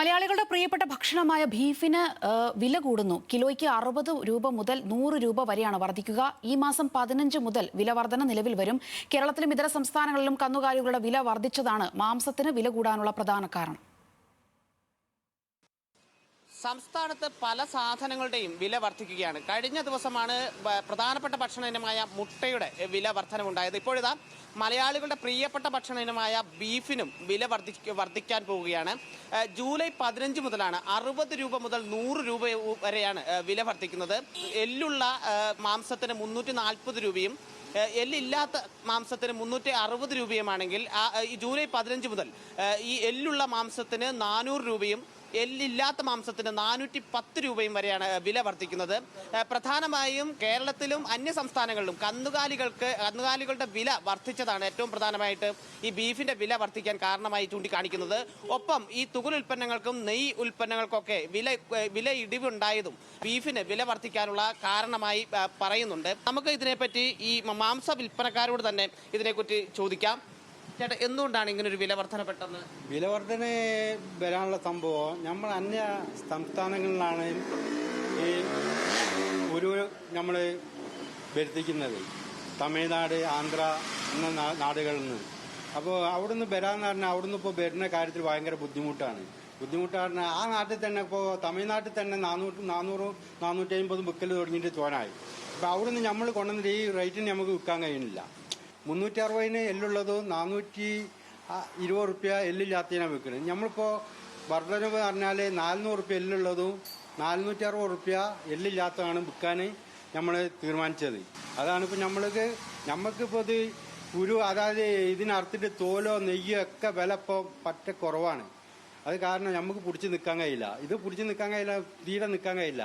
മലയാളികളുടെ പ്രിയപ്പെട്ട ഭക്ഷണമായ ബീഫിന് വില കൂടുന്നു. കിലോയ്ക്ക് 60 രൂപ മുതൽ 100 രൂപ വരെയാണ് വർദ്ധിക്കുക. ഈ മാസം 15 മുതൽ വില വർധന നിലവിൽ വരും. കേരളത്തിലും ഇതര സംസ്ഥാനങ്ങളിലും കന്നുകാലികളുടെ വില വർദ്ധിച്ചതാണ് മാംസത്തിന് വില കൂടാനുള്ള പ്രധാന കാരണം. സംസ്ഥാനത്ത് പല സാധനങ്ങളുടെയും വില വർദ്ധിക്കുകയാണ്. കഴിഞ്ഞ ദിവസമാണ് പ്രധാനപ്പെട്ട ഭക്ഷണ ഇനമായ മുട്ടയുടെ വില വർധനവുണ്ടായത്. ഇപ്പോഴിതാ മലയാളികളുടെ പ്രിയപ്പെട്ട ഭക്ഷണ ഇനമായ ബീഫിനും വില വർദ്ധിക്കാൻ പോവുകയാണ്. ജൂലൈ 15 മുതലാണ് 60 രൂപ മുതൽ 100 രൂപ വരെയാണ് വില വർദ്ധിക്കുന്നത്. എല്ലുള്ള മാംസത്തിന് 340 രൂപയും എല്ലില്ലാത്ത മാംസത്തിന് 360 രൂപയുമാണെങ്കിൽ ഈ ജൂലൈ 15 മുതൽ ഈ എല്ലുള്ള മാംസത്തിന് 400 രൂപയും എല്ലില്ലാത്ത മാംസത്തിന് 410 രൂപയും വരെയാണ് വില വർദ്ധിക്കുന്നത്. പ്രധാനമായും കേരളത്തിലും അന്യ സംസ്ഥാനങ്ങളിലും കന്നുകാലികളുടെ വില വർദ്ധിച്ചതാണ് ഏറ്റവും പ്രധാനമായിട്ട് ഈ ബീഫിന്റെ വില വർദ്ധിക്കാൻ കാരണമായി ചൂണ്ടിക്കാണിക്കുന്നത്. ഒപ്പം ഈ തുകൽ ഉൽപ്പന്നങ്ങൾക്കും നെയ്യ് ഉൽപ്പന്നങ്ങൾക്കൊക്കെ വില ഇടിവുണ്ടായതും ബീഫിന് വില വർദ്ധിക്കാനുള്ള കാരണമായി പറയുന്നുണ്ട്. നമുക്ക് ഇതിനെപ്പറ്റി ഈ മാംസ വിൽപ്പനക്കാരോട് തന്നെ ഇതിനെക്കുറിച്ച് ചോദിക്കാം. ചേട്ടാ, എന്തുകൊണ്ടാണ് ഇങ്ങനെ ഒരു വില വർധന പെട്ടെന്ന്? വില വർധന വരാനുള്ള സംഭവം നമ്മൾ അന്യ സംസ്ഥാനങ്ങളിലാണ് ഈ നമ്മൾ വരുത്തിക്കുന്നത്. തമിഴ്നാട്, ആന്ധ്ര എന്ന നാടുകളിൽ നിന്ന്. അപ്പോൾ അവിടെ നിന്ന് വരാമെന്ന് പറഞ്ഞാൽ അവിടെ നിന്ന് ഇപ്പോൾ വരുന്ന കാര്യത്തിൽ ഭയങ്കര ബുദ്ധിമുട്ടാണ്. ആ നാട്ടിൽ തന്നെ ഇപ്പോൾ തമിഴ്നാട്ടിൽ തന്നെ 400-450 വിൽക്കൽ തുടങ്ങിയിട്ട് തോനായി. അപ്പോൾ അവിടെ നിന്ന് നമ്മൾ കൊണ്ടുവന്നിട്ട് ഈ റേറ്റിന് നമുക്ക് വിൽക്കാൻ കഴിയുന്നില്ല. 360 എല്ലുള്ളതും 420 റുപ്യ എല്ലില്ലാത്തതിനാണ് വിൽക്കുന്നത്. നമ്മളിപ്പോൾ വർധനവ് പറഞ്ഞാൽ 400 റുപ്യ എല്ലുള്ളതും 460 റുപ്യ എല്ലില്ലാത്തതാണ് വിൽക്കാൻ നമ്മൾ തീരുമാനിച്ചത്. അതാണ് ഇപ്പോൾ നമുക്കിപ്പോൾ ഇത് അതായത് ഇതിനറുത്തിട്ട് തോലോ നെയ്യോ ഒക്കെ വില ഇപ്പോൾ പറ്റ കുറവാണ്. അത് കാരണം നമുക്ക് പിടിച്ച് നിൽക്കാൻ കഴിയില്ല. ഇത് പിടിച്ച് നിൽക്കാൻ കഴിയില്ല, തീരെ നിൽക്കാൻ കഴിയില്ല.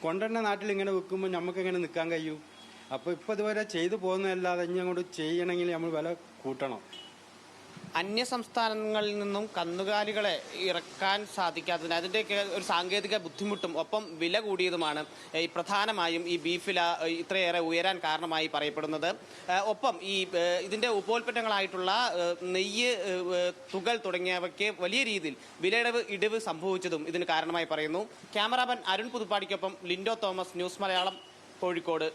കൊണ്ടുവരുന്ന നാട്ടിൽ ഇങ്ങനെ വെക്കുമ്പോൾ നമുക്ക് എങ്ങനെ നിൽക്കാൻ കഴിയും? അപ്പോൾ ഇപ്പോൾ ഇതുവരെ ചെയ്തു പോകുന്നതല്ലാതെ ഇനി അങ്ങോട്ട് ചെയ്യണമെങ്കിൽ നമ്മൾ വില കൂട്ടണം. അന്യ സംസ്ഥാനങ്ങളിൽ നിന്നും കന്നുകാലികളെ ഇറക്കാൻ സാധിക്കാത്തതിന് അതിൻ്റെയൊക്കെ ഒരു സാങ്കേതിക ബുദ്ധിമുട്ടും ഒപ്പം വില കൂടിയതുമാണ് ഈ പ്രധാനമായും ഈ ബീഫില ഇത്രയേറെ ഉയരാൻ കാരണമായി പറയപ്പെടുന്നത്. ഒപ്പം ഈ ഇതിൻ്റെ ഉപോൽപ്പന്നങ്ങളായിട്ടുള്ള നെയ്യ്, തുകൽ തുടങ്ങിയവയ്ക്ക് വലിയ രീതിയിൽ ഇടിവ് സംഭവിച്ചതും ഇതിന് കാരണമായി പറയുന്നു. ക്യാമറാമാൻ അരുൺ പുതുപ്പാടിക്കൊപ്പം ലിൻഡോ തോമസ്, ന്യൂസ് മലയാളം, കോഴിക്കോട്.